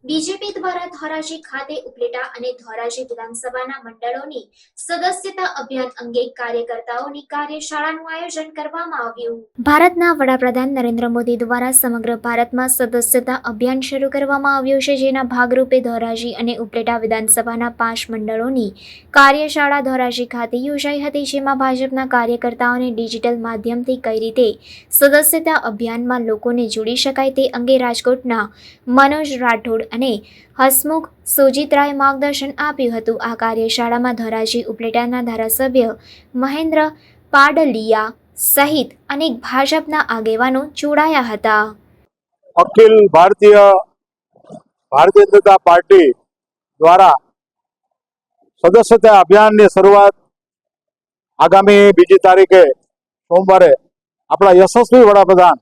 BJP દ્વારા ધોરાજી ખાતે ઉપલેટા અને ધોરાજી વિધાનસભાના મંડળોની સદસ્યતા અભિયાન અંગે કાર્યકર્તાઓની કાર્યશાળાનું આયોજન કરવામાં આવ્યું। ભારતના વડાપ્રધાન નરેન્દ્ર મોદી દ્વારા સમગ્ર ભારતમાં સદસ્યતા અભિયાન શરૂ કરવામાં આવ્યું છે, જેના ભાગરૂપે ધોરાજી અને ઉપલેટા વિધાનસભાના 5 મંડળોની કાર્યશાળા ધોરાજી ખાતે યોજાઈ હતી, જેમાં ભાજપના કાર્યકર્તાઓને ડિજિટલ માધ્યમથી કઈ રીતે સદસ્યતા અભિયાનમાં લોકોને જોડી શકાય તે અંગે રાજકોટના મનોજ રાઠોડ અને હસમુખ સુજીત્રાએ માર્ગદર્શન આપ્યું હતું। આ કાર્યશાળામાં ધોરાજી ઉપલેટાના ધારાસભ્ય મહેન્દ્ર પાડલિયા સહિત અનેક ભાજપના આગેવાનો જોડાયા હતા। અખિલ ભારતીય જનતા પાર્ટી દ્વારા સદસ્યતા અભિયાનની શરૂઆત આગામી 2 તારીખે સોમવારે આપણા યશસ્વી વડાપ્રધાન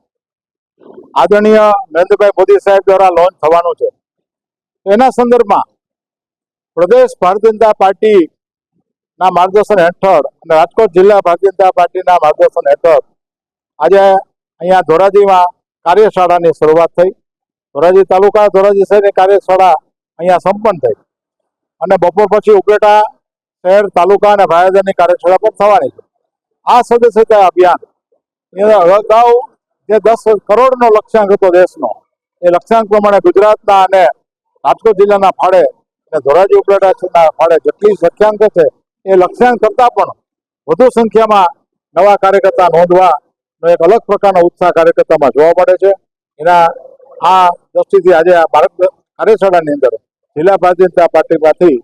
આદરણીય નરેન્દ્રભાઈ મોદી સાહેબ દ્વારા લોન્ચ થવાનું છે। એના સંદર્ભમાં પ્રદેશ ભારતીય જનતા પાર્ટીના માર્ગદર્શન હેઠળ અને રાજકોટ જિલ્લા ભારતીય જનતા પાર્ટીના માર્ગદર્શન હેઠળ આજે અહીંયા ધોરાજીમાં કાર્યશાળાની શરૂઆત થઈ। ધોરાજી તાલુકા ધોરાજી શહેરની કાર્યશાળા અહીંયા સંપન્ન થઈ અને બપોર પછી ઉપલેટા શહેર તાલુકા અને ભાયાદરની કાર્યશાળા પણ થવાની છે। આ સદસ્યતા અભિયાન અગાઉ જે 10 કરોડનો લક્ષ્યાંક હતો દેશનો, એ લક્ષ્યાંક પ્રમાણે ગુજરાતના અને રાજકોટ જિલ્લાના ફાળે અને ધોરાજી ઉપલેટાના ફાળે જેટલી લક્ષ્યાંક છે એ લક્ષ્યાંક કરતાં પણ વધુ સંખ્યામાં નવા કાર્યકર્તા નોંધવાનો એક અલગ પ્રકારનો ઉત્સાહ કાર્યકર્તામાં જોવા મળે છે। એના આ દ્રષ્ટિથી આજે આ ભારત કાર્યશાળાની અંદર જિલ્લા ભારતીય જનતા પાર્ટીમાંથી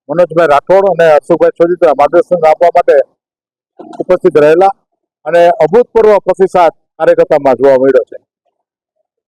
મનોજભાઈ રાઠોડ અને હર્ષુભાઈ સોજીત્રા માર્ગદર્શન આપવા માટે ઉપસ્થિત રહેલા અને અભૂતપૂર્વ પ્રતિસાદ કાર્યકર્તામાં જોવા મળ્યો છે।